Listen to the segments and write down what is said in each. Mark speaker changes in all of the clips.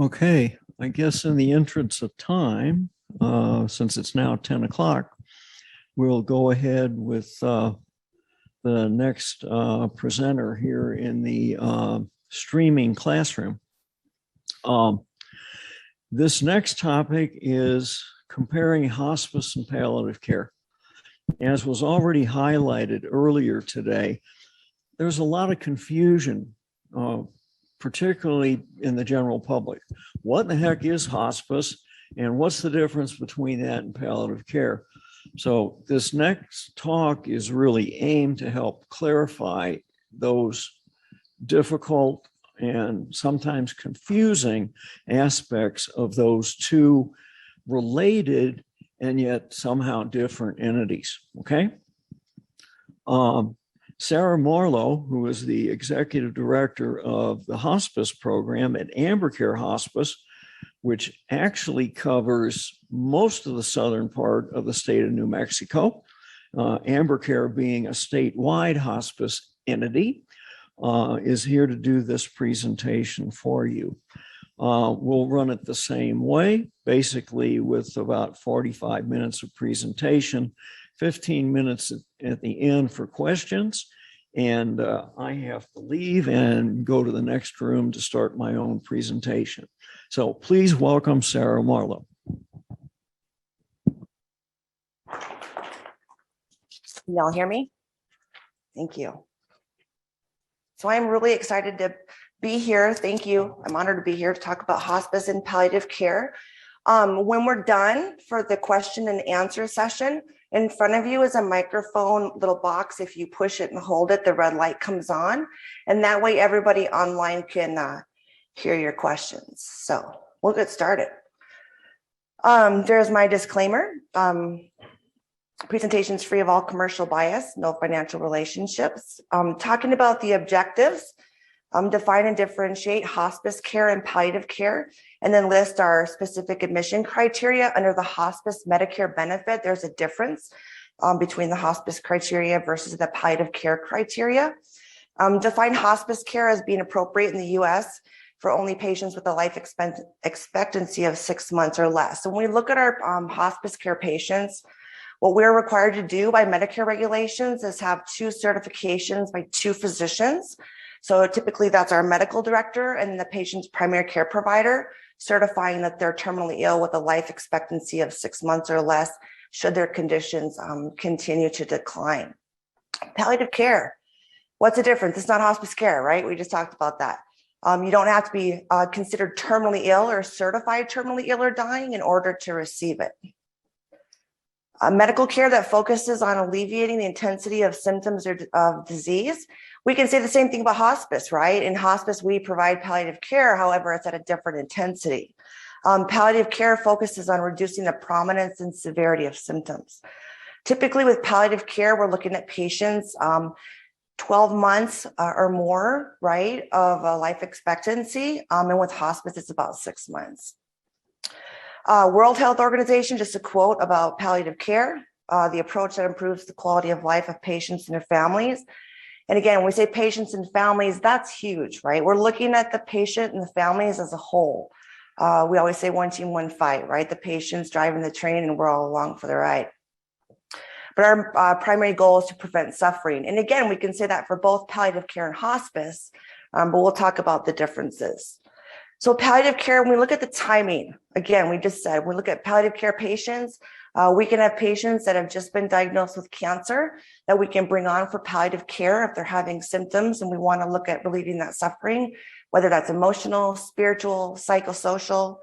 Speaker 1: Okay, I guess in the interest of time, since it's now 10 o'clock, we'll go ahead with the next presenter here in the streaming classroom. This next topic is comparing hospice and palliative care. As was already highlighted earlier today, there's a lot of confusion, particularly in the general public. What in the heck is hospice, and what's the difference between that and palliative care? So this next talk is really aimed to help clarify those difficult and sometimes confusing aspects of those two related and yet somehow different entities, okay? Sarah Marlowe, who is the executive director of the hospice program at AmberCare Hospice, which actually covers most of the southern part of the state of New Mexico, AmberCare being a statewide hospice entity, is here to do this presentation for you. We'll run it the same way, basically with about 45 minutes of presentation, 15 minutes at the end for questions, and I have to leave and go to the next room to start my own presentation. So please welcome Sarah Marlowe.
Speaker 2: Y'all hear me? Thank you. So I'm really excited to be here. Thank you. I'm honored to be here to talk about hospice and palliative care. When we're done for the question and answer session, in front of you is a microphone little box. If you push it and hold it, the red light comes on. And that way everybody online can hear your questions. So we'll get started. There's my disclaimer. Presentations free of all commercial bias, no financial relationships. Talking about the objectives, define and differentiate hospice care and palliative care, and then list our specific admission criteria. Under the hospice Medicare benefit, there's a difference between the hospice criteria versus the palliative care criteria. Define hospice care as being appropriate in the US for only patients with a life expectancy of 6 months or less. So when we look at our hospice care patients, what we're required to do by Medicare regulations is have 2 certifications by 2 physicians. So typically that's our medical director and the patient's primary care provider certifying that they're terminally ill with a life expectancy of 6 months or less should their conditions continue to decline. Palliative care, what's the difference? It's not hospice care, right? We just talked about that. You don't have to be considered terminally ill or certified terminally ill or dying in order to receive it. Medical care that focuses on alleviating the intensity of symptoms or of disease. We can say the same thing about hospice, right? In hospice, we provide palliative care. However, it's at a different intensity. Palliative care focuses on reducing the prominence and severity of symptoms. Typically with palliative care, we're looking at patients 12 months or more, right, of life expectancy. And with hospice, it's about 6 months. World Health Organization, just a quote about palliative care, the approach that improves the quality of life of patients and their families. And again, when we say patients and families, that's huge, right? We're looking at the patient and the families as a whole. We always say one team, one fight, right? The patient's driving the train and we're all along for the ride. But our primary goal is to prevent suffering. And again, we can say that for both palliative care and hospice, but we'll talk about the differences. So palliative care, when we look at the timing, again, we just said, when we look at palliative care patients, we can have patients that have just been diagnosed with cancer that we can bring on for palliative care if they're having symptoms and we want to look at relieving that suffering, whether that's emotional, spiritual, psychosocial.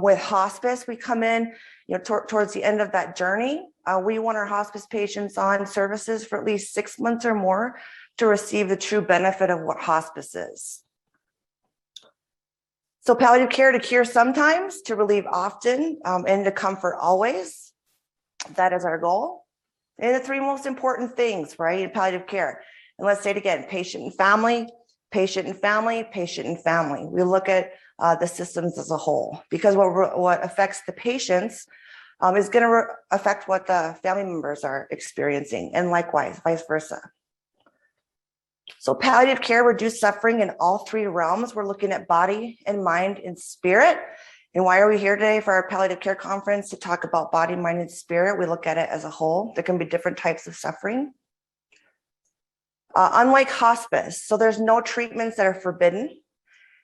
Speaker 2: With hospice, we come in, towards the end of that journey. We want our hospice patients on services for at least 6 months or more to receive the true benefit of what hospice is. So palliative care, to cure sometimes, to relieve often, and to comfort always. That is our goal. And the 3 most important things, right, in palliative care. And let's say it again, patient and family, patient and family, patient and family. We look at the systems as a whole, because what affects the patients is going to affect what the family members are experiencing, and likewise, vice versa. So palliative care, reduce suffering in all three realms. We're looking at body and mind and spirit. And why are we here today for our palliative care conference? To talk about body, mind, and spirit. We look at it as a whole. There can be different types of suffering. Unlike hospice, so there's no treatments that are forbidden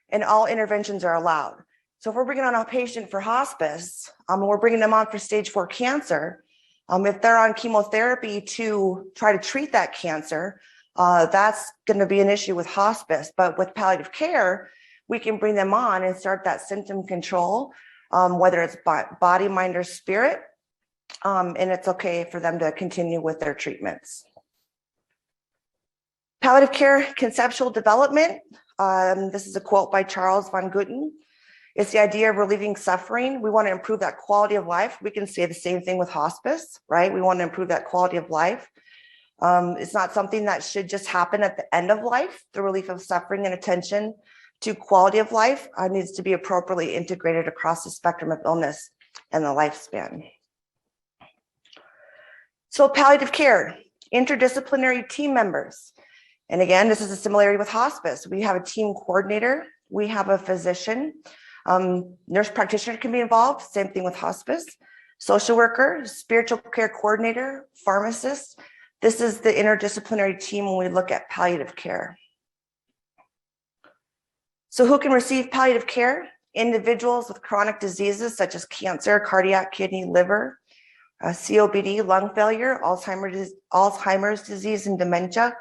Speaker 2: and all interventions are allowed. So if we're bringing on a patient for hospice, we're bringing them on for stage 4 cancer. If they're on chemotherapy to try to treat that cancer, that's going to be an issue with hospice. But with palliative care, we can bring them on and start that symptom control, whether it's body, mind, or spirit. And it's okay for them to continue with their treatments. Palliative care conceptual development. This is a quote by Charles von Gutten. It's the idea of relieving suffering. We want to improve that quality of life. We can say the same thing with hospice, right? We want to improve that quality of life. It's not something that should just happen at the end of life. The relief of suffering and attention to quality of life needs to be appropriately integrated across the spectrum of illness and the lifespan. So palliative care, interdisciplinary team members. And again, this is a similarity with hospice. We have a team coordinator. We have a physician. Nurse practitioner can be involved. Same thing with hospice. Social worker, spiritual care coordinator, pharmacist. This is the interdisciplinary team when we look at palliative care. So who can receive palliative care? Individuals with chronic diseases such as cancer, cardiac, kidney, liver, COPD, lung failure, Alzheimer's disease and dementia,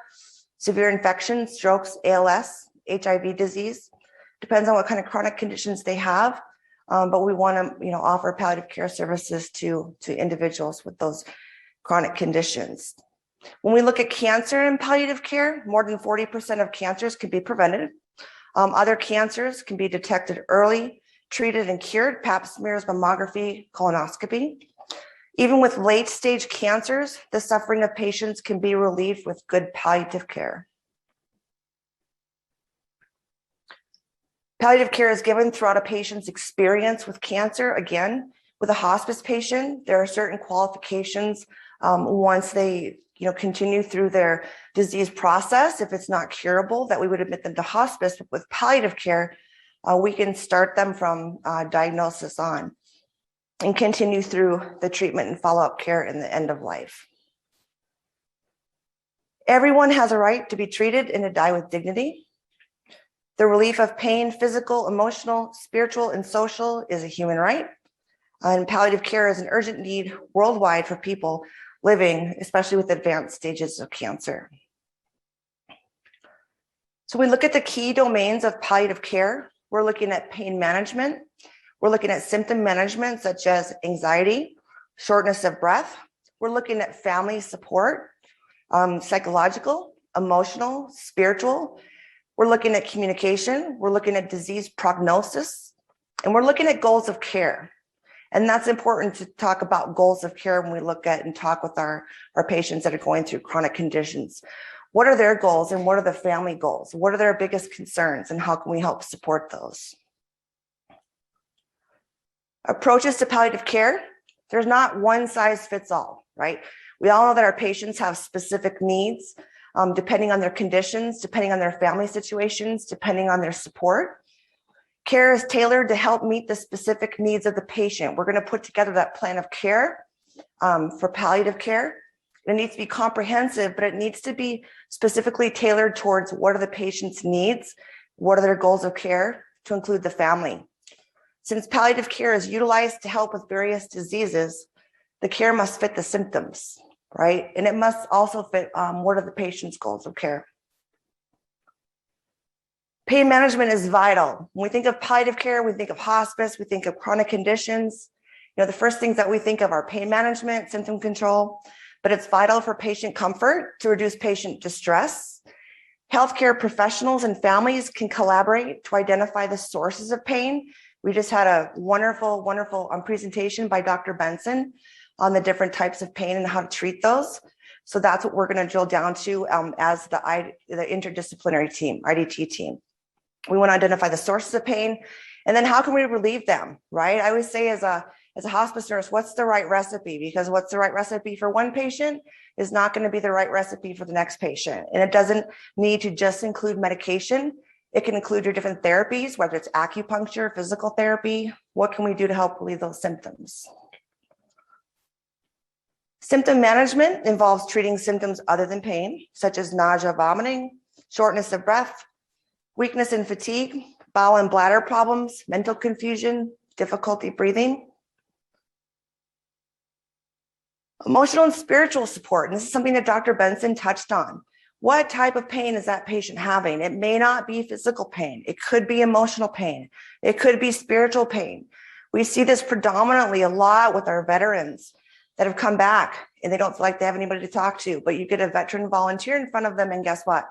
Speaker 2: severe infections, strokes, ALS, HIV disease. Depends on what kind of chronic conditions they have, but we want to, offer palliative care services to individuals with those chronic conditions. When we look at cancer and palliative care, more than 40% of cancers can be prevented. Other cancers can be detected early, treated and cured, pap smears, mammography, colonoscopy. Even with late stage cancers, the suffering of patients can be relieved with good palliative care. Palliative care is given throughout a patient's experience with cancer. Again, with a hospice patient, there are certain qualifications once they continue through their disease process. If it's not curable, that we would admit them to hospice. But with palliative care, we can start them from diagnosis on and continue through the treatment and follow-up care in the end of life. Everyone has a right to be treated and to die with dignity. The relief of pain, physical, emotional, spiritual, and social is a human right. And palliative care is an urgent need worldwide for people living, especially with advanced stages of cancer. So we look at the key domains of palliative care. We're looking at pain management. We're looking at symptom management, such as anxiety, shortness of breath. We're looking at family support, psychological, emotional, spiritual. We're looking at communication. We're looking at disease prognosis, and we're looking at goals of care. And that's important to talk about goals of care when we look at and talk with our patients that are going through chronic conditions. What are their goals and what are the family goals? What are their biggest concerns and how can we help support those? Approaches to palliative care, there's not one size fits all, right? We all know that our patients have specific needs, depending on their conditions, depending on their family situations, depending on their support. Care is tailored to help meet the specific needs of the patient. We're going to put together that plan of care for palliative care. It needs to be comprehensive, but it needs to be specifically tailored towards what are the patient's needs, what are their goals of care, to include the family. Since palliative care is utilized to help with various diseases, the care must fit the symptoms, right? And it must also fit what are the patient's goals of care. Pain management is vital. When we think of palliative care, we think of hospice, we think of chronic conditions. The first things that we think of are pain management, symptom control, but it's vital for patient comfort to reduce patient distress. Healthcare professionals and families can collaborate to identify the sources of pain. We just had a wonderful presentation by Dr. Benson on the different types of pain and how to treat those. So that's what we're going to drill down to as the interdisciplinary team, IDT team. We want to identify the sources of pain and then how can we relieve them, right? I always say as a as a hospice nurse, what's the right recipe? Because what's the right recipe for one patient is not going to be the right recipe for the next patient. And it doesn't need to just include medication. It can include your different therapies, whether it's acupuncture, physical therapy. What can we do to help relieve those symptoms? Symptom management involves treating symptoms other than pain, such as nausea, vomiting, shortness of breath, weakness and fatigue, bowel and bladder problems, mental confusion, difficulty breathing. Emotional and spiritual support, and this is something that Dr. Benson touched on. What type of pain is that patient having? It may not be physical pain. It could be emotional pain. It could be spiritual pain. We see this predominantly a lot with our veterans that have come back and they don't feel like they have anybody to talk to, but you get a veteran volunteer in front of them and guess what?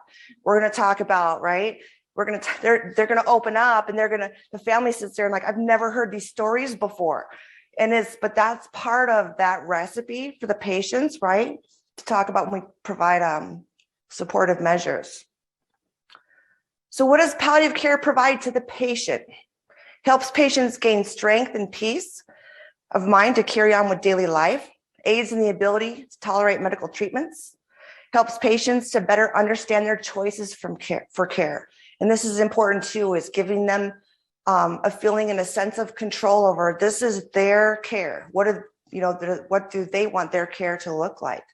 Speaker 2: We're going to talk about, right? They're going to open up and the family sits there and like, I've never heard these stories before. But that's part of that recipe for the patients, right? To talk about when we provide supportive measures. So what does palliative care provide to the patient? Helps patients gain strength and peace of mind to carry on with daily life, aids in the ability to tolerate medical treatments, helps patients to better understand their choices for care. And this is important too, is giving them a feeling and a sense of control over this is their care. What do they want their care to look like?